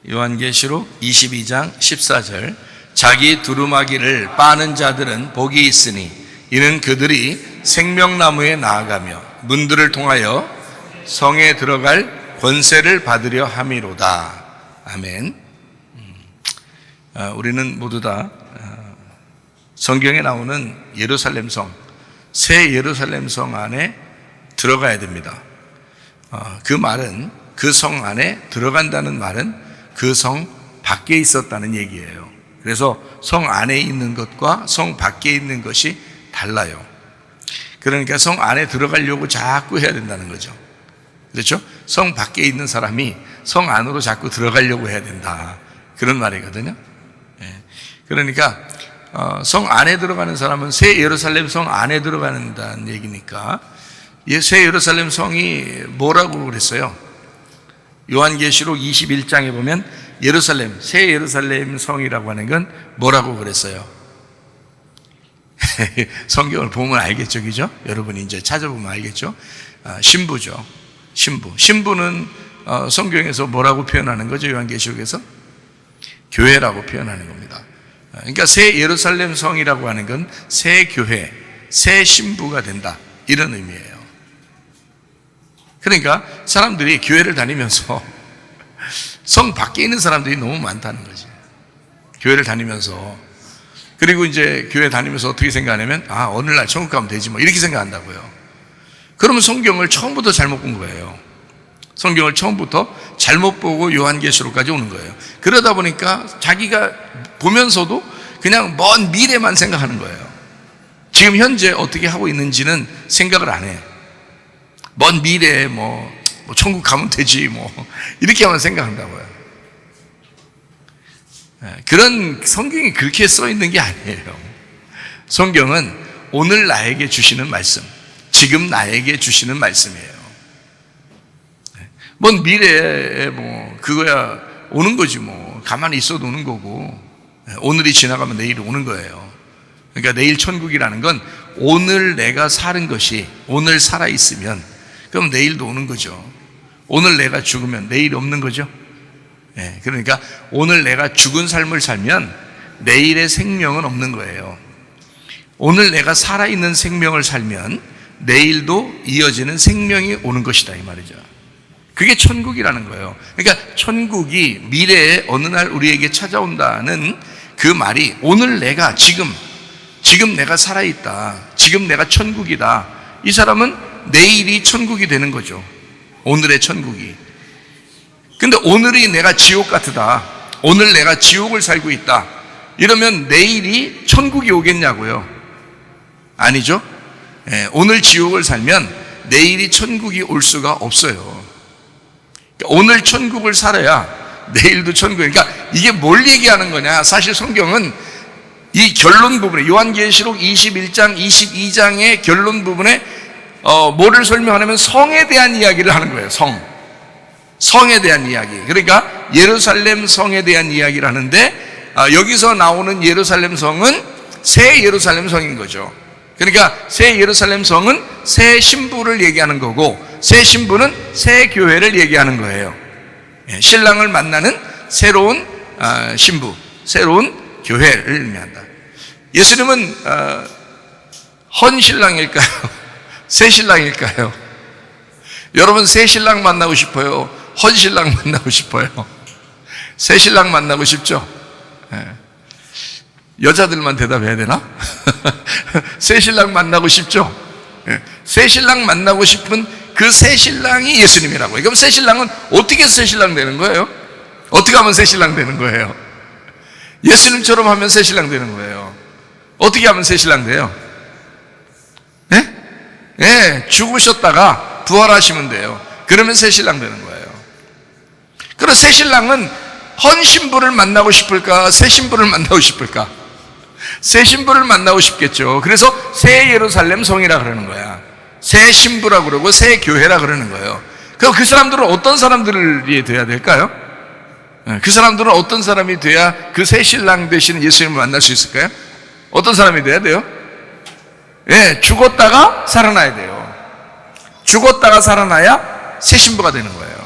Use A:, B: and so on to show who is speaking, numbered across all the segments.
A: 요한계시록 22장 14절 자기 두루마기를 빠는 자들은 복이 있으니 이는 그들이 생명나무에 나아가며 문들을 통하여 성에 들어갈 권세를 받으려 함이로다. 아멘. 우리는 모두 다 성경에 나오는 예루살렘 성, 새 예루살렘 성 안에 들어가야 됩니다. 그 말은, 그 성 안에 들어간다는 말은 그 성 밖에 있었다는 얘기예요. 그래서 성 안에 있는 것과 성 밖에 있는 것이 달라요. 그러니까 성 안에 들어가려고 자꾸 해야 된다는 거죠. 그렇죠? 성 밖에 있는 사람이 성 안으로 자꾸 들어가려고 해야 된다, 그런 말이거든요. 그러니까 성 안에 들어가는 사람은 새 예루살렘 성 안에 들어가는다는 얘기니까, 새 예루살렘 성이 뭐라고 그랬어요? 요한계시록 21장에 보면 예루살렘, 새 예루살렘 성이라고 하는 건 뭐라고 그랬어요? 성경을 보면 알겠죠, 그죠? 여러분이 이제 찾아보면 알겠죠? 신부죠. 신부. 신부는 성경에서 뭐라고 표현하는 거죠? 요한계시록에서? 교회라고 표현하는 겁니다. 그러니까 새 예루살렘 성이라고 하는 건 새 교회, 새 신부가 된다, 이런 의미예요. 그러니까 사람들이 교회를 다니면서 성 밖에 있는 사람들이 너무 많다는 거지. 교회를 다니면서, 그리고 이제 교회 다니면서 어떻게 생각하냐면, 오늘날 천국 가면 되지 뭐, 이렇게 생각한다고요. 그러면 성경을 처음부터 잘못 본 거예요. 성경을 처음부터 잘못 보고 요한계시록까지 오는 거예요. 그러다 보니까 자기가 보면서도 그냥 먼 미래만 생각하는 거예요. 지금 현재 어떻게 하고 있는지는 생각을 안 해. 먼 미래에 뭐 천국 가면 되지 뭐, 이렇게만 생각한다고요. 그런 성경이 그렇게 써 있는 게 아니에요. 성경은 오늘 나에게 주시는 말씀, 지금 나에게 주시는 말씀이에요. 먼 미래에 뭐 그거야 오는 거지 뭐, 가만히 있어도 오는 거고, 오늘이 지나가면 내일이 오는 거예요. 그러니까 내일 천국이라는 건 오늘 내가 사는 것이, 오늘 살아있으면 그럼 내일도 오는 거죠. 오늘 내가 죽으면 내일 없는 거죠. 그러니까 오늘 내가 죽은 삶을 살면 내일의 생명은 없는 거예요. 오늘 내가 살아있는 생명을 살면 내일도 이어지는 생명이 오는 것이다, 이 말이죠. 그게 천국이라는 거예요. 그러니까 천국이 미래에 어느 날 우리에게 찾아온다는 그 말이, 오늘 내가 지금 내가 살아있다, 지금 내가 천국이다, 이 사람은 내일이 천국이 되는 거죠. 오늘의 천국이. 근데 오늘이 내가 지옥 같다, 오늘 내가 지옥을 살고 있다, 이러면 내일이 천국이 오겠냐고요? 아니죠. 오늘 지옥을 살면 내일이 천국이 올 수가 없어요. 오늘 천국을 살아야 내일도 천국. 그러니까 이게 뭘 얘기하는 거냐? 사실 성경은 이 결론 부분에, 요한계시록 21장, 22장의 결론 부분에 뭐를 설명하냐면 성에 대한 이야기를 하는 거예요. 성에 대한 이야기. 그러니까 예루살렘 성에 대한 이야기를 하는데, 여기서 나오는 예루살렘 성은 새 예루살렘 성인 거죠. 그러니까 새 예루살렘 성은 새 신부를 얘기하는 거고, 새 신부는 새 교회를 얘기하는 거예요. 신랑을 만나는 새로운 신부, 새로운 교회를 의미한다. 예수님은 헌 신랑일까요? 새 신랑일까요? 여러분, 새 신랑 만나고 싶어요? 헌 신랑 만나고 싶어요? 새 신랑 만나고 싶죠? 여자들만 대답해야 되나? 새 신랑 만나고 싶죠? 새 신랑 만나고 싶은 그 새 신랑이 예수님이라고요. 그럼 새 신랑은 어떻게 새 신랑 되는 거예요? 어떻게 하면 새 신랑 되는 거예요? 예수님처럼 하면 새 신랑 되는 거예요. 어떻게 하면 새 신랑 돼요? 죽으셨다가 부활하시면 돼요. 그러면 새 신랑 되는 거예요. 그럼 새 신랑은 헌 신부를 만나고 싶을까, 새 신부를 만나고 싶을까? 새 신부를 만나고 싶겠죠. 그래서 새 예루살렘 성이라 그러는 거야. 새 신부라 그러고 새 교회라 그러는 거예요. 그럼 그 사람들은 어떤 사람들이 돼야 될까요? 그 사람들은 어떤 사람이 돼야 그 새 신랑 되시는 예수님을 만날 수 있을까요? 어떤 사람이 돼야 돼요? 죽었다가 살아나야 돼요. 죽었다가 살아나야 새 신부가 되는 거예요.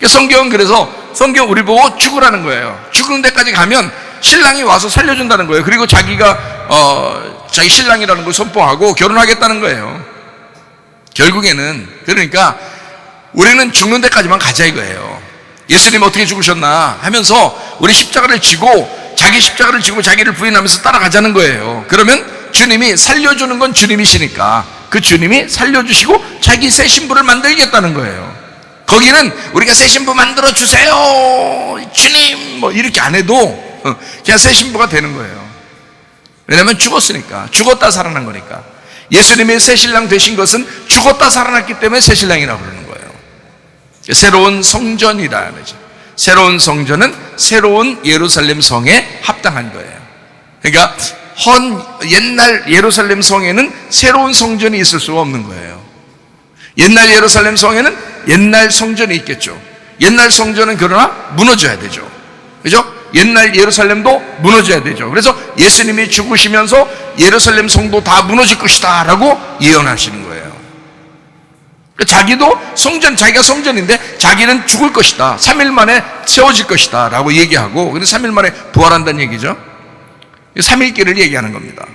A: 성경은 그래서 성경 우리 보고 죽으라는 거예요. 죽는 데까지 가면 신랑이 와서 살려준다는 거예요. 그리고 자기가 자기 신랑이라는 걸 선포하고 결혼하겠다는 거예요. 결국에는 그러니까 우리는 죽는 데까지만 가자 이거예요. 예수님 어떻게 죽으셨나 하면서 우리 십자가를 지고 자기 십자가를 지고 자기를 부인하면서 따라가자는 거예요. 그러면 주님이 살려주는 건 주님이시니까 그 주님이 살려주시고 자기 새 신부를 만들겠다는 거예요. 거기는 우리가 새 신부 만들어 주세요 주님 뭐 이렇게 안 해도 그냥 새 신부가 되는 거예요. 왜냐하면 죽었으니까, 죽었다 살아난 거니까. 예수님이 새 신랑 되신 것은 죽었다 살아났기 때문에 새 신랑이라고 그러는 거예요. 새로운 성전이라 그러죠. 새로운 성전은 새로운 예루살렘 성에 합당한 거예요. 그러니까 옛날 예루살렘 성에는 새로운 성전이 있을 수가 없는 거예요. 옛날 예루살렘 성에는 옛날 성전이 있겠죠. 옛날 성전은 그러나 무너져야 되죠. 그죠? 옛날 예루살렘도 무너져야 되죠. 그래서 예수님이 죽으시면서 예루살렘 성도 다 무너질 것이다 라고 예언하시는 거예요. 자기도 성전, 자기가 성전인데 자기는 죽을 것이다, 3일 만에 세워질 것이다 라고 얘기하고, 그래서 3일 만에 부활한다는 얘기죠. 3일길을 얘기하는 겁니다.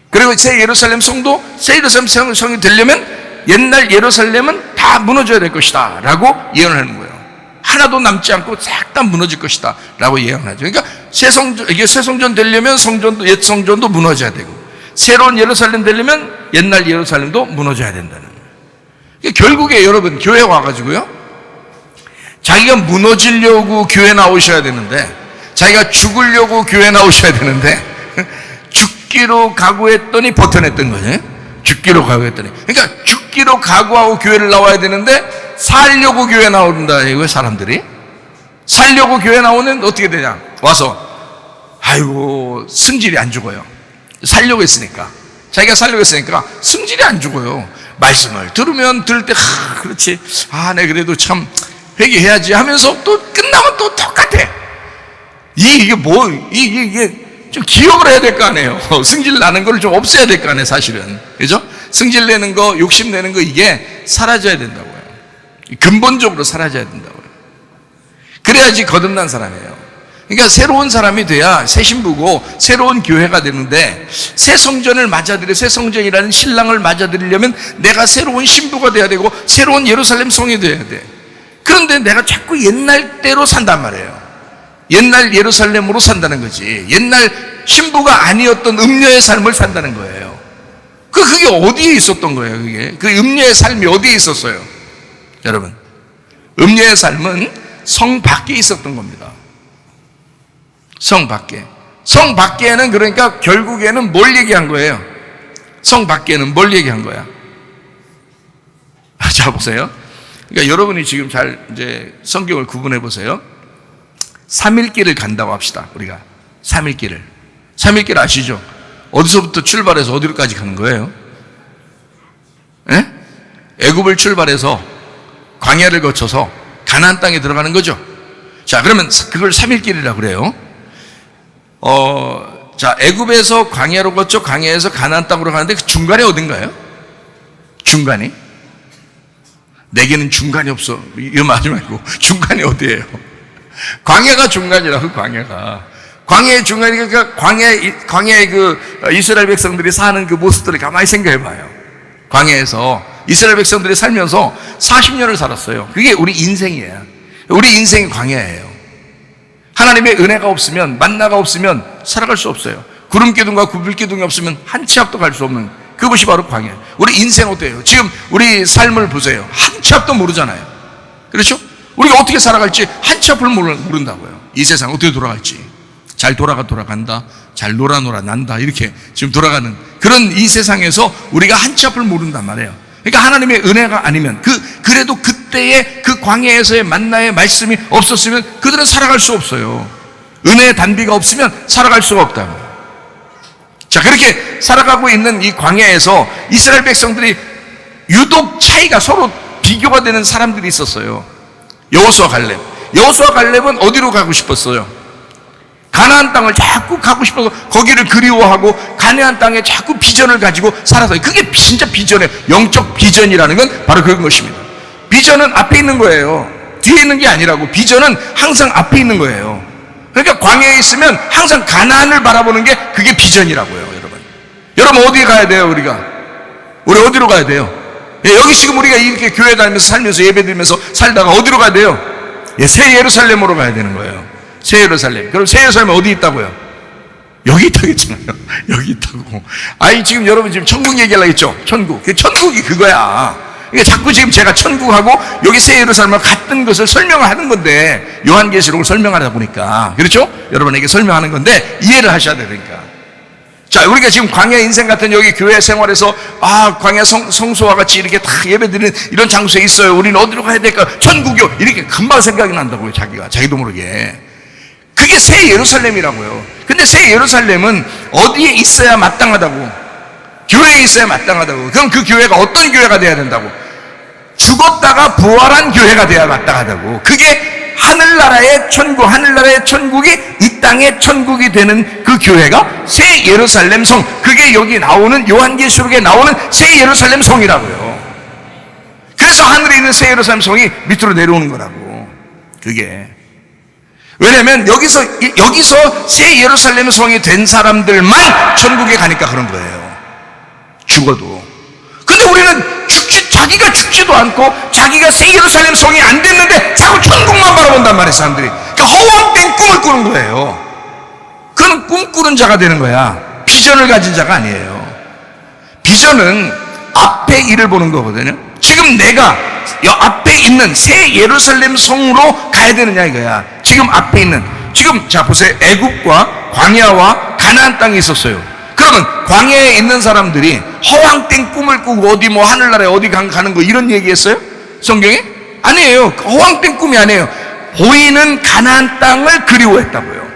A: 그리고 새 예루살렘 성도, 새 예루살렘 성이 되려면 옛날 예루살렘은 다 무너져야 될 것이다 라고 예언하는 거예요. 하나도 남지 않고 싹 다 무너질 것이다 라고 예언하죠. 그러니까 이게 새 성전 되려면 성전도, 옛 성전도 무너져야 되고, 새로운 예루살렘 되려면 옛날 예루살렘도 무너져야 된다는 거예요. 그러니까 결국에 여러분, 교회 와가지고요, 자기가 무너지려고 교회 나오셔야 되는데, 자기가 죽으려고 교회 나오셔야 되는데, 죽기로 각오했더니 버텨냈던 거죠. 죽기로 각오했더니. 그러니까 죽기로 각오하고 교회를 나와야 되는데 살려고 교회 나온다 이거예요. 사람들이 살려고 교회 나오면 어떻게 되냐, 와서 아이고 승질이 안 죽어요. 살려고 했으니까, 자기가 살려고 했으니까 승질이 안 죽어요. 말씀을 들으면 들을 때 그렇지, 내 그래도 참 회개해야지 하면서 또 끝나면 또 똑같아. 이게 좀 기억을 해야 될 거 아니에요. 승질 나는 걸 좀 없애야 될 거 아니에요, 사실은. 그죠? 승질 내는 거, 욕심 내는 거, 이게 사라져야 된다고요. 근본적으로 사라져야 된다고요. 그래야지 거듭난 사람이에요. 그러니까 새로운 사람이 돼야 새 신부고 새로운 교회가 되는데, 새 성전을 맞아들여, 새 성전이라는 신랑을 맞아들이려면 내가 새로운 신부가 돼야 되고 새로운 예루살렘 성이 돼야 돼. 그런데 내가 자꾸 옛날 때로 산단 말이에요. 옛날 예루살렘으로 산다는 거지. 옛날 신부가 아니었던 음녀의 삶을 산다는 거예요. 그게 어디에 있었던 거예요? 그 음녀의 삶이 어디에 있었어요? 여러분, 음녀의 삶은 성 밖에 있었던 겁니다. 성 밖에. 성 밖에는 그러니까 결국에는 뭘 얘기한 거예요? 성 밖에는 뭘 얘기한 거야? 자, 보세요. 그러니까 여러분이 지금 잘 이제 성경을 구분해 보세요. 3일길을 간다고 합시다. 우리가 3일길을. 3일길 아시죠? 어디서부터 출발해서 어디로까지 가는 거예요? 예? 애굽을 출발해서 광야를 거쳐서 가나안 땅에 들어가는 거죠. 자, 그러면 그걸 3일길이라고 그래요. 자, 애굽에서 광야로 거쳐 광야에서 가나안 땅으로 가는데 그 중간에 어딘가요? 중간이? 내게는 중간이 없어. 이거 하지 말고 중간이 어디예요? 광야가 중간이라고. 광야의 중간이니까 광야의 그 이스라엘 백성들이 사는 그 모습들을 가만히 생각해 봐요. 광야에서 이스라엘 백성들이 살면서 40년을 살았어요. 그게 우리 인생이에요. 우리 인생이 광야예요. 하나님의 은혜가 없으면, 만나가 없으면 살아갈 수 없어요. 구름 기둥과 구불 기둥이 없으면 한 치 앞도 갈 수 없는 그것이 바로 광야예요. 우리 인생 어때요? 지금 우리 삶을 보세요. 한 치 앞도 모르잖아요. 그렇죠? 우리가 어떻게 살아갈지 한 치 앞을 모른다고요. 이 세상 어떻게 돌아갈지. 잘 돌아간다, 잘 놀아 난다, 이렇게 지금 돌아가는 그런 이 세상에서 우리가 한 치 앞을 모른단 말이에요. 그러니까 하나님의 은혜가 아니면, 그래도 그때의 그 광야에서의 만나의 말씀이 없었으면 그들은 살아갈 수 없어요. 은혜의 단비가 없으면 살아갈 수가 없다고. 자, 그렇게 살아가고 있는 이 광야에서 이스라엘 백성들이 유독 차이가, 서로 비교가 되는 사람들이 있었어요. 여호수아 갈렙은 어디로 가고 싶었어요? 가나안 땅을 자꾸 가고 싶어서 거기를 그리워하고 가나안 땅에 자꾸 비전을 가지고 살아서요. 그게 진짜 비전이에요. 영적 비전이라는 건 바로 그런 것입니다. 비전은 앞에 있는 거예요. 뒤에 있는 게 아니라고. 비전은 항상 앞에 있는 거예요. 그러니까 광야에 있으면 항상 가나안을 바라보는 게 그게 비전이라고요, 여러분. 여러분 어디에 가야 돼요, 우리가? 우리 어디로 가야 돼요? 예, 여기 지금 우리가 이렇게 교회 다니면서 살면서 예배 드리면서 살다가 어디로 가야 돼요? 예, 새 예루살렘으로 가야 되는 거예요. 새 예루살렘. 그럼 새 예루살렘 어디 있다고요? 여기 있다겠잖아요. 여기 있다고. 아니, 지금 여러분 지금 천국 얘기하려고 했죠? 천국. 천국이 그거야. 그러니까 자꾸 지금 제가 천국하고 여기 새 예루살렘과 같은 것을 설명하는 건데, 요한계시록을 설명하다 보니까. 그렇죠? 여러분에게 설명하는 건데, 이해를 하셔야 되니까. 자, 우리가 지금 광야 인생 같은 여기 교회 생활에서, 광야 성소와 같이 이렇게 다 예배드리는 이런 장소에 있어요. 우리는 어디로 가야 될까? 천국이요. 이렇게 금방 생각이 난다고요, 자기도 모르게. 그게 새 예루살렘이라고요. 근데 새 예루살렘은 어디에 있어야 마땅하다고? 교회에 있어야 마땅하다고. 그럼 그 교회가 어떤 교회가 돼야 된다고? 죽었다가 부활한 교회가 돼야 마땅하다고. 그게 하늘나라의 천국, 하늘나라의 천국이 이 땅의 천국이 되는 그 교회가 새 예루살렘 성. 그게 여기 나오는 요한계시록에 나오는 새 예루살렘 성이라고요. 그래서 하늘에 있는 새 예루살렘 성이 밑으로 내려오는 거라고. 그게. 왜냐면 여기서 새 예루살렘 성이 된 사람들만 천국에 가니까 그런 거예요. 죽어도. 근데 우리는 자기가 죽지도 않고 자기가 새 예루살렘 성이 안 됐는데 자꾸 천국만 바라본단 말이에요, 사람들이. 그러니까 허황된 꿈을 꾸는 거예요. 그건 꿈꾸는 자가 되는 거야. 비전을 가진 자가 아니에요. 비전은 앞에 일을 보는 거거든요. 지금 내가 앞에 있는 새 예루살렘 성으로 가야 되느냐 이거야. 지금 앞에 있는, 지금 자 보세요. 애굽과 광야와 가나안 땅이 있었어요. 그러면 광야에 있는 사람들이 허황된 꿈을 꾸고 어디 뭐 하늘나라에 어디 가는 거 이런 얘기했어요? 성경에? 아니에요. 허황된 꿈이 아니에요. 보이는 가나안 땅을 그리워했다고요.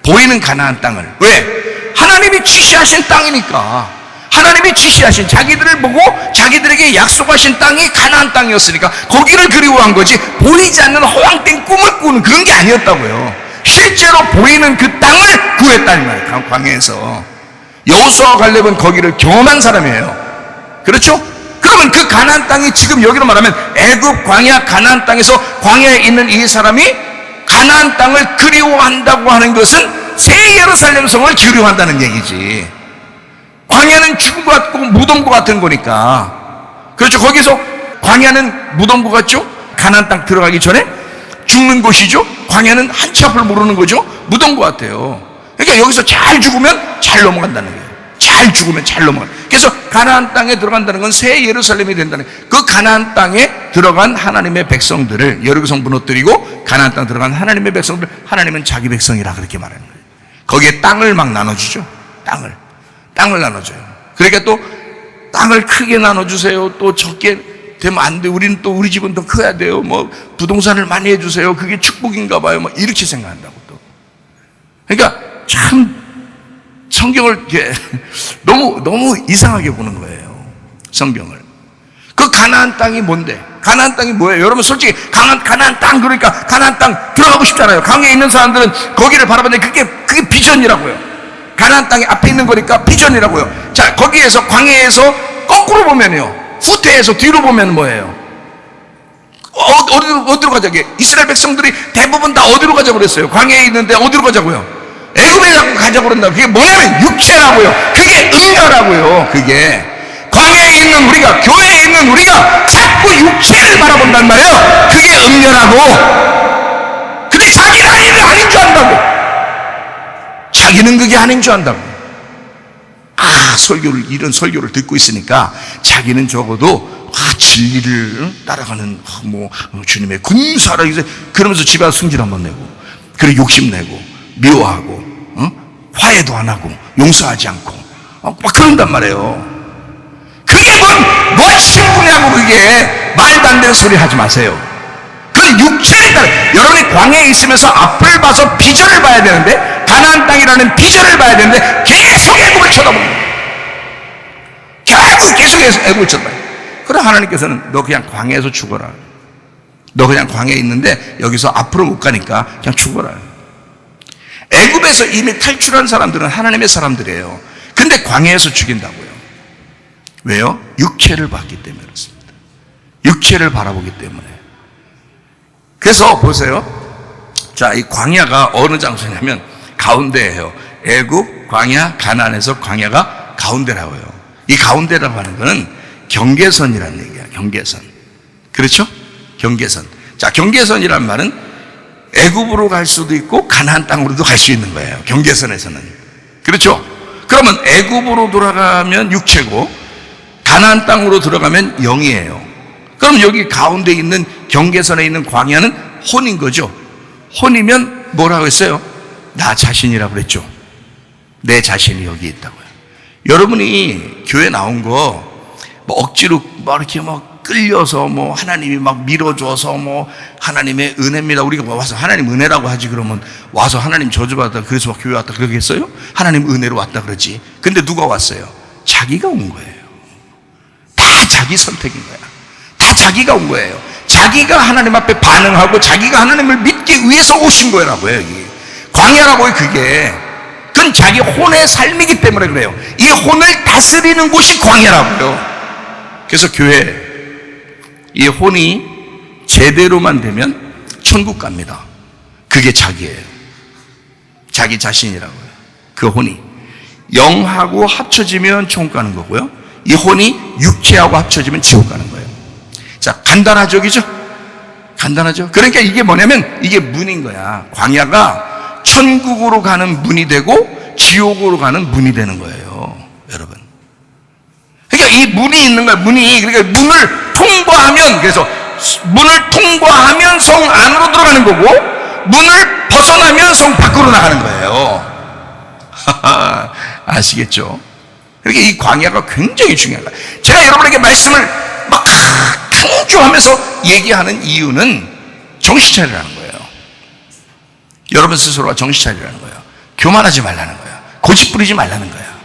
A: 보이는 가나안 땅을. 왜? 하나님이 지시하신 땅이니까. 하나님이 지시하신, 자기들을 보고 자기들에게 약속하신 땅이 가나안 땅이었으니까 거기를 그리워한 거지, 보이지 않는 허황된 꿈을 꾸는 그런 게 아니었다고요. 실제로 보이는 그 땅을 구했다는 말이에요. 광야에서. 여호수아와 갈렙은 거기를 경험한 사람이에요. 그렇죠? 그러면 그 가나안 땅이 지금 여기로 말하면 애굽, 광야, 가나안 땅에서 광야에 있는 이 사람이 가나안 땅을 그리워한다고 하는 것은 새 예루살렘 성을 그리워한다는 얘기지. 광야는 죽은 것 같고 무덤과 같은 거니까. 그렇죠? 거기서 광야는 무덤과 같죠? 가나안 땅 들어가기 전에 죽는 곳이죠? 광야는 한치 앞을 모르는 거죠? 무덤과 같아요. 그러니까 여기서 잘 죽으면 잘 넘어간다는 거예요. 잘 죽으면 잘 넘어간다. 그래서 가나안 땅에 들어간다는 건 새 예루살렘이 된다는 거예요. 그 가나안 땅에 들어간 하나님의 백성들을, 여리고성 무너뜨리고 가나안 땅 들어간 하나님의 백성들, 하나님은 자기 백성이라 그렇게 말하는 거예요. 거기에 땅을 막 나눠주죠. 땅을 나눠줘요. 그러니까 또 땅을 크게 나눠주세요. 또 적게 되면 안 돼. 우리는 또 우리 집은 더 커야 돼요. 뭐 부동산을 많이 해주세요. 그게 축복인가 봐요. 뭐 이렇게 생각한다고 또. 그러니까 참 성경을 이렇게 너무 이상하게 보는 거예요. 성경을. 그 가나안 땅이 뭔데? 가나안 땅이 뭐예요? 여러분 솔직히 가나안 땅, 그러니까 가나안 땅 들어가고 싶잖아요. 광야에 있는 사람들은 거기를 바라보는데 그게 비전이라고요. 가나안 땅이 앞에 있는 거니까 비전이라고요. 자, 거기에서 광야에서 거꾸로 보면요, 후퇴해서 뒤로 보면 뭐예요? 어디로 가자고? 이스라엘 백성들이 대부분 다 어디로 가자고 그랬어요? 광야에 있는데 어디로 가자고요? 애굽에 가자고 그런다. 그게 뭐냐면 육체라고요. 그게 음녀라고요. 그게 광야에 있는 우리가, 교회에 있는 우리가 자꾸 육체를 바라본단 말이에요. 그게 음녀라고. 근데 자기는 아닌 줄 안다고. 자기는 그게 아닌 줄 안다고. 이런 설교를 듣고 있으니까 자기는 적어도 진리를 따라가는 주님의 군사라 그러면서 집에 와서 승질 한번 내고, 그래 욕심내고 미워하고 화해도 안 하고 용서하지 않고 막 그런단 말이에요. 그게 뭔 신분이냐고. 그게 말도 안 되는 소리 하지 마세요. 그건 육체를 따라. 여러분이 광야에 있으면서 앞을 봐서 비전을 봐야 되는데, 가나안 땅이라는 비전을 봐야 되는데 계속 애굽을 쳐다보는 거예요. 계속 애굽을 쳐다봐요. 그럼 하나님께서는 너 그냥 광야에서 죽어라. 너 그냥 광야에 있는데 여기서 앞으로 못 가니까 그냥 죽어라. 애굽에서 이미 탈출한 사람들은 하나님의 사람들이에요. 근데 광야에서 죽인다고요. 왜요? 육체를 봤기 때문에 그렇습니다. 육체를 바라보기 때문에. 그래서 보세요. 자, 이 광야가 어느 장소냐면 가운데예요. 애굽, 광야, 가나안에서 광야가 가운데라고요. 이 가운데라고 하는 거는 경계선이라는 얘기야. 경계선. 그렇죠? 경계선. 자, 경계선이란 말은 애굽으로 갈 수도 있고 가나안 땅으로도 갈 수 있는 거예요. 경계선에서는. 그렇죠? 그러면 애굽으로 돌아가면 육체고 가나안 땅으로 들어가면 영이에요. 그럼 여기 가운데 있는 경계선에 있는 광야는 혼인 거죠. 혼이면 뭐라고 했어요? 나 자신이라고 그랬죠. 내 자신이 여기 있다고요. 여러분이 교회 나온 거 뭐 억지로 뭐 이렇게 뭐 끌려서 뭐 하나님이 막 밀어줘서 뭐 하나님의 은혜입니다. 우리가 와서 하나님 은혜라고 하지. 그러면 와서 하나님 저주받았다 그래서 막 교회 왔다 그러겠어요? 하나님 은혜로 왔다 그러지. 근데 누가 왔어요? 자기가 온 거예요. 다 자기 선택인 거야. 다 자기가 온 거예요. 자기가 하나님 앞에 반응하고 자기가 하나님을 믿기 위해서 오신 거라고요. 여기 광야라고요. 그건 자기 혼의 삶이기 때문에 그래요. 이 혼을 다스리는 곳이 광야라고요. 그래서 교회, 이 혼이 제대로만 되면 천국 갑니다. 그게 자기예요. 자기 자신이라고요. 그 혼이 영하고 합쳐지면 천국 가는 거고요. 이 혼이 육체하고 합쳐지면 지옥 가는 거예요. 자, 간단하죠, 그죠? 간단하죠? 그러니까 이게 뭐냐면 이게 문인 거야. 광야가 천국으로 가는 문이 되고 지옥으로 가는 문이 되는 거예요, 여러분. 그러니까 이 문이 있는 거야, 문이. 그러니까 문을 통과하면, 그래서 문을 통과하면 성 안으로 들어가는 거고, 문을 벗어나면 성 밖으로 나가는 거예요. 아시겠죠? 그러니까 이 광야가 굉장히 중요한 거야. 제가 여러분에게 말씀을 막 강조하면서 얘기하는 이유는 정신 차리라는 거예요. 여러분 스스로가 정신 차리라는 거예요. 교만하지 말라는 거예요. 고집 부리지 말라는 거예요.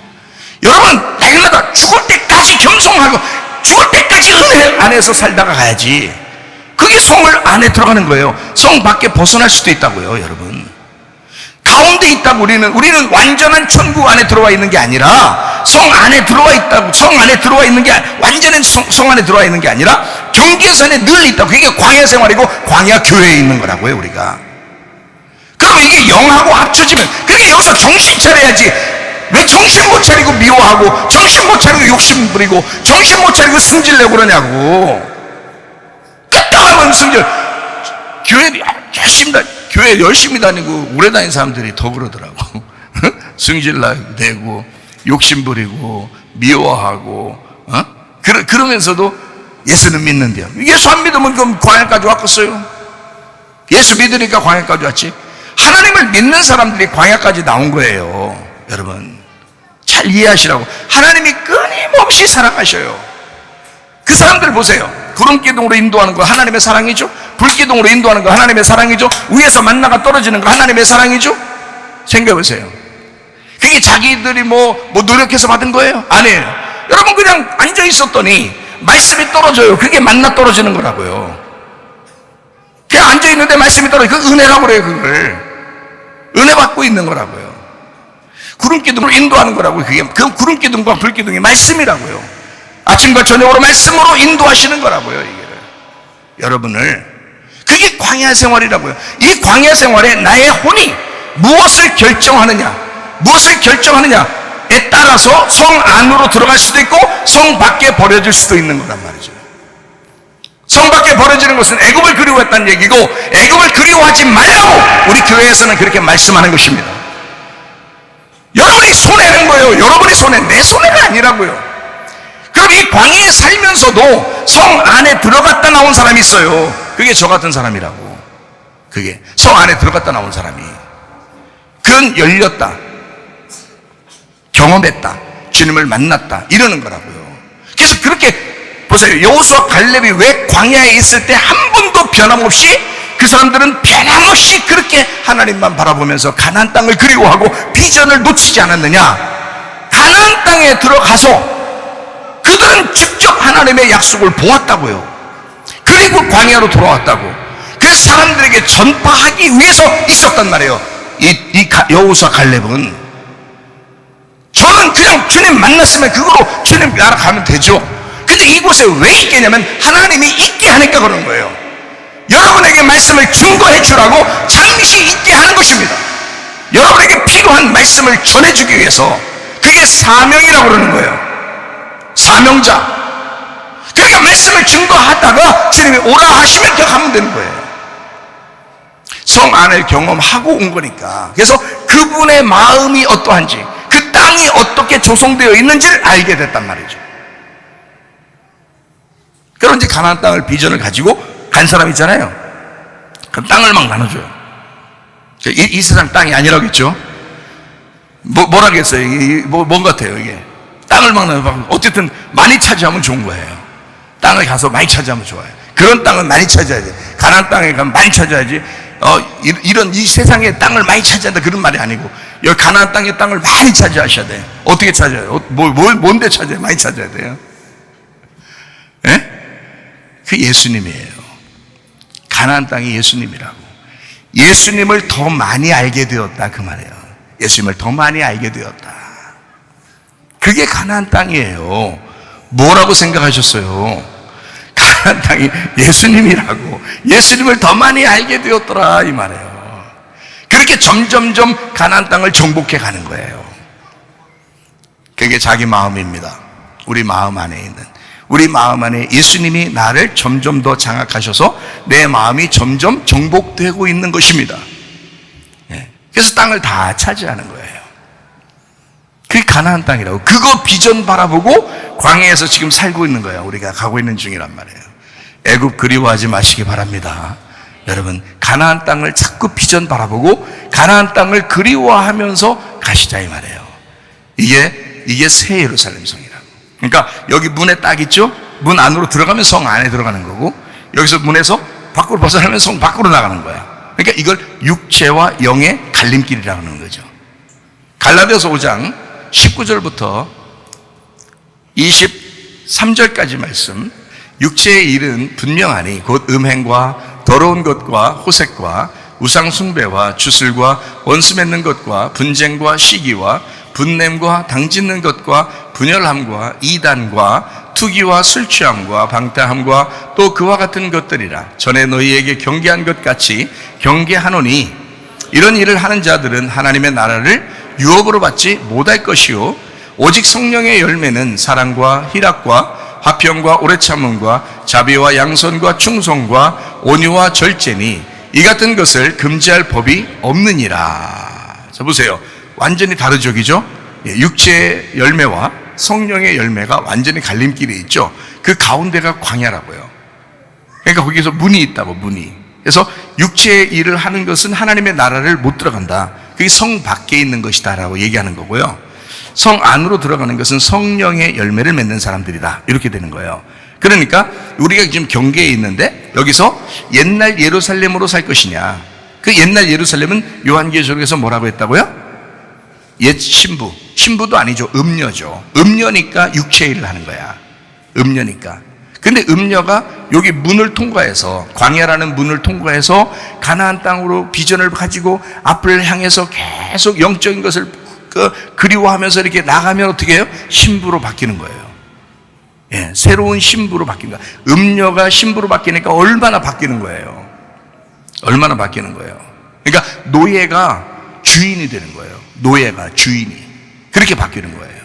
A: 여러분, 날마다 죽을 때까지 겸손하고 죽을 때까지 은혜 안에서 살다가 가야지. 그게 성을 안에 들어가는 거예요. 성 밖에 벗어날 수도 있다고요, 여러분. 가운데 있다고 우리는 완전한 천국 안에 들어와 있는 게 아니라 성 안에 들어와 있다고. 성 안에 들어와 있는 게 완전한 성 안에 들어와 있는 게 아니라 경계선에 늘 있다고. 그게 광야 생활이고 광야 교회에 있는 거라고요, 우리가. 그럼 이게 영하고 합쳐지면, 그러니까 여기서 정신 차려야지. 왜 정신 못 차리고 미워하고 정신 못 차리고 욕심 부리고 정신 못 차리고 승질 내고 그러냐고. 끝나가면 승질. 교회 열심히 다니고 오래 다닌 사람들이 더 그러더라고. 승질 내고 욕심 부리고 미워하고 그러면서도 예수는 믿는데요. 예수 안 믿으면 그럼 광야까지 왔겠어요? 예수 믿으니까 광야까지 왔지. 하나님을 믿는 사람들이 광야까지 나온 거예요. 여러분 잘 이해하시라고. 하나님이 끊임없이 사랑하셔요. 그 사람들 보세요. 구름기둥으로 인도하는 거 하나님의 사랑이죠. 불기둥으로 인도하는 거 하나님의 사랑이죠. 위에서 만나가 떨어지는 거 하나님의 사랑이죠. 생각해보세요. 그게 자기들이 뭐 노력해서 받은 거예요? 아니에요. 여러분 그냥 앉아 있었더니 말씀이 떨어져요. 그게 만나 떨어지는 거라고요. 그냥 앉아 있는데 말씀이 떨어져. 그 은혜라고 그래요. 그걸 은혜 받고 있는 거라고요. 구름기둥으로 인도하는 거라고요. 그 구름기둥과 불기둥이 말씀이라고요. 아침과 저녁으로 말씀으로 인도하시는 거라고요. 이게 여러분을. 그게 광야 생활이라고요. 이 광야 생활에 나의 혼이 무엇을 결정하느냐에 따라서 성 안으로 들어갈 수도 있고 성 밖에 버려질 수도 있는 거란 말이죠. 성 밖에 버려지는 것은 애굽을 그리워했다는 얘기고, 애굽을 그리워하지 말라고 우리 교회에서는 그렇게 말씀하는 것입니다. 여러분이 손해는 거예요. 여러분이 손해, 내 손해가 아니라고요. 그럼 이 광야에 살면서도 성 안에 들어갔다 나온 사람이 있어요. 그게 저 같은 사람이라고. 그게 성 안에 들어갔다 나온 사람이. 그건 열렸다, 경험했다, 주님을 만났다, 이러는 거라고요. 그래서 그렇게 보세요. 여호수아 갈렙이 왜 광야에 있을 때 한 번도 변함없이, 그 사람들은 변함없이 그렇게 하나님만 바라보면서 가나안 땅을 그리워하고 비전을 놓치지 않았느냐? 가나안 땅에 들어가서 그들은 직접 하나님의 약속을 보았다고요. 그리고 광야로 돌아왔다고. 그래서 사람들에게 전파하기 위해서 있었단 말이에요. 이 여호수아 갈렙은. 저는 그냥 주님 만났으면 그거로 주님 알아가면 되죠. 근데 이곳에 왜 있겠냐면 하나님이 있게 하니까 그런 거예요. 여러분에게 말씀을 증거해 주라고 잠시 있게 하는 것입니다. 여러분에게 필요한 말씀을 전해주기 위해서. 그게 사명이라고 그러는 거예요. 사명자. 그러니까 말씀을 증거하다가 주님이 오라 하시면 그냥 가면 되는 거예요. 성 안을 경험하고 온 거니까. 그래서 그분의 마음이 어떠한지, 그 땅이 어떻게 조성되어 있는지를 알게 됐단 말이죠. 그럼 이제 가나안 땅을 비전을 가지고 간 사람 있잖아요. 그럼 땅을 막 나눠줘요. 이 세상 땅이 아니라겠죠. 뭐라겠어요? 뭔 같아요 이게? 땅을 막 나눠. 어쨌든 많이 차지하면 좋은 거예요. 땅을 가서 많이 차지하면 좋아요. 그런 땅은 많이 차지해야지. 가나안 땅에 가면 많이 차지해야지. 이런 이 세상의 땅을 많이 차지한다 그런 말이 아니고, 여기 가나안 땅의 땅을 많이 차지하셔야 돼요. 어떻게 차지해요? 뭔데 차지해요? 많이 차지해야 돼요. 예? 그 예수님이에요. 가나안 땅이 예수님이라고. 예수님을 더 많이 알게 되었다 그 말이에요. 예수님을 더 많이 알게 되었다. 그게 가나안 땅이에요. 뭐라고 생각하셨어요? 가나안 땅이 예수님이라고. 예수님을 더 많이 알게 되었더라 이 말이에요. 그렇게 점점점 가나안 땅을 정복해 가는 거예요. 그게 자기 마음입니다. 우리 마음 안에 있는, 우리 마음 안에 예수님이 나를 점점 더 장악하셔서 내 마음이 점점 정복되고 있는 것입니다. 그래서 땅을 다 차지하는 거예요. 그게 가나안 땅이라고. 그거 비전 바라보고 광야에서 지금 살고 있는 거예요. 우리가 가고 있는 중이란 말이에요. 애굽 그리워하지 마시기 바랍니다. 여러분, 가나안 땅을 자꾸 비전 바라보고 가나안 땅을 그리워하면서 가시자 이 말이에요. 이게 새 예루살렘 성이라고. 그러니까 여기 문에 딱 있죠? 문 안으로 들어가면 성 안에 들어가는 거고, 여기서 문에서 밖으로 벗어나면 성 밖으로 나가는 거야. 그러니까 이걸 육체와 영의 갈림길이라고 하는 거죠. 갈라디아서 5장 19절부터 23절까지 말씀. 육체의 일은 분명하니 곧 음행과 더러운 것과 호색과 우상 숭배와 주술과 원수 맺는 것과 분쟁과 시기와 분냄과 당짓는 것과 분열함과 이단과 투기와 술 취함과 방탕함과 또 그와 같은 것들이라. 전에 너희에게 경계한 것 같이 경계하노니 이런 일을 하는 자들은 하나님의 나라를 유업으로 받지 못할 것이요 오직 성령의 열매는 사랑과 희락과 화평과 오래 참음과 자비와 양선과 충성과 온유와 절제니 이 같은 것을 금지할 법이 없느니라. 자 보세요. 완전히 다르죠, 그죠? 육체의 열매와 성령의 열매가 완전히 갈림길이 있죠. 그 가운데가 광야라고요. 그러니까 거기서 문이 있다고, 문이. 그래서 육체의 일을 하는 것은 하나님의 나라를 못 들어간다. 그게 성 밖에 있는 것이다 라고 얘기하는 거고요. 성 안으로 들어가는 것은 성령의 열매를 맺는 사람들이다. 이렇게 되는 거예요. 그러니까 우리가 지금 경계에 있는데 여기서 옛날 예루살렘으로 살 것이냐. 그 옛날 예루살렘은 요한계시록에서 뭐라고 했다고요? 옛 신부. 신부도 아니죠. 음녀죠. 음녀니까 육체 일을 하는 거야. 음녀니까. 근데 음녀가 여기 문을 통과해서, 광야라는 문을 통과해서 가나안 땅으로 비전을 가지고 앞을 향해서 계속 영적인 것을 그리워하면서 이렇게 나가면 어떻게 해요? 신부로 바뀌는 거예요. 예, 새로운 신부로 바뀐다. 음녀가 신부로 바뀌니까 얼마나 바뀌는 거예요. 얼마나 바뀌는 거예요. 그러니까 노예가 주인이 되는 거예요. 노예가 주인이. 그렇게 바뀌는 거예요.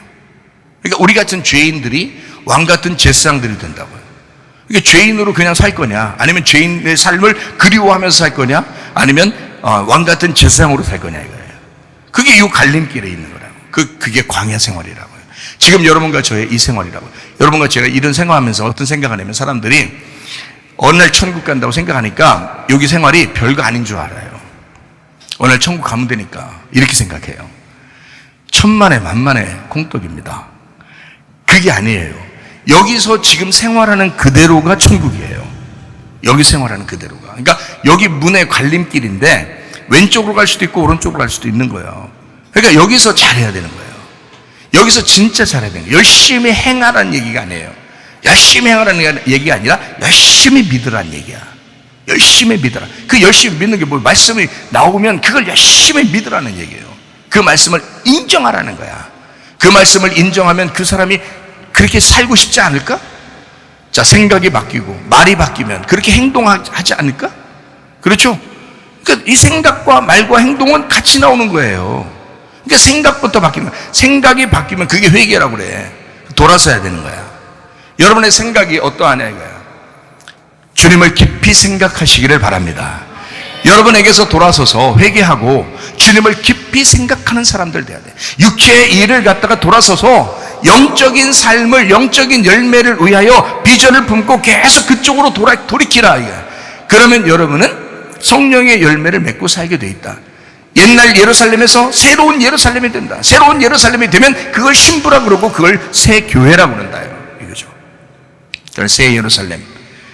A: 그러니까 우리 같은 죄인들이 왕 같은 제사장들이 된다고요. 그러니까 죄인으로 그냥 살 거냐, 아니면 죄인의 삶을 그리워하면서 살 거냐, 아니면 왕 같은 제사장으로 살 거냐 이거예요. 그게 이 갈림길에 있는 거라고. 그게 광야 생활이라고요. 지금 여러분과 저의 이 생활이라고요. 여러분과 제가 이런 생활하면서 어떤 생각하냐면, 사람들이 어느 날 천국 간다고 생각하니까 여기 생활이 별거 아닌 줄 알아요. 어느 날 천국 가면 되니까 이렇게 생각해요. 천만에 만만의 콩떡입니다. 그게 아니에요. 여기서 지금 생활하는 그대로가 천국이에요. 여기 생활하는 그대로가. 그러니까 여기 문의 갈림길인데 왼쪽으로 갈 수도 있고 오른쪽으로 갈 수도 있는 거예요. 그러니까 여기서 잘해야 되는 거예요. 여기서 진짜 잘해야 되는 거예요. 열심히 행하라는 얘기가 아니에요. 열심히 행하라는 얘기가 아니라 열심히 믿으라는 얘기야. 열심히 믿어라. 그 열심히 믿는 게 뭐, 말씀이 나오면 그걸 열심히 믿으라는 얘기예요. 그 말씀을 인정하라는 거야. 그 말씀을 인정하면 그 사람이 그렇게 살고 싶지 않을까? 자, 생각이 바뀌고 말이 바뀌면 그렇게 행동하지 않을까? 그렇죠? 그러니까 이 생각과 말과 행동은 같이 나오는 거예요. 그러니까 생각부터 바뀌면, 생각이 바뀌면 그게 회개라고 그래. 돌아서야 되는 거야. 여러분의 생각이 어떠하냐 이거야. 주님을 깊이 생각하시기를 바랍니다. 여러분에게서 돌아서서 회개하고 주님을 깊이 생각하는 사람들 돼야 돼. 육체의 일을 갖다가 돌아서서 영적인 삶을, 영적인 열매를 위하여 비전을 품고 계속 그쪽으로 돌이키라 이거야. 그러면 여러분은 성령의 열매를 맺고 살게 돼 있다. 옛날 예루살렘에서 새로운 예루살렘이 된다. 새로운 예루살렘이 되면 그걸 신부라 그러고 그걸 새 교회라고 그런다 이거죠. 그걸 새 예루살렘.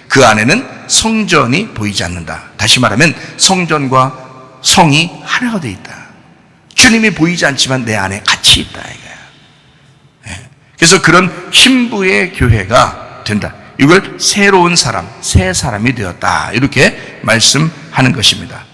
A: 그 안에는 성전이 보이지 않는다. 다시 말하면 성전과 성이 하나가 돼 있다. 주님이 보이지 않지만 내 안에 같이 있다 이거야. 그래서 그런 신부의 교회가 된다. 이걸 새로운 사람, 새 사람이 되었다. 이렇게 말씀하는 것입니다.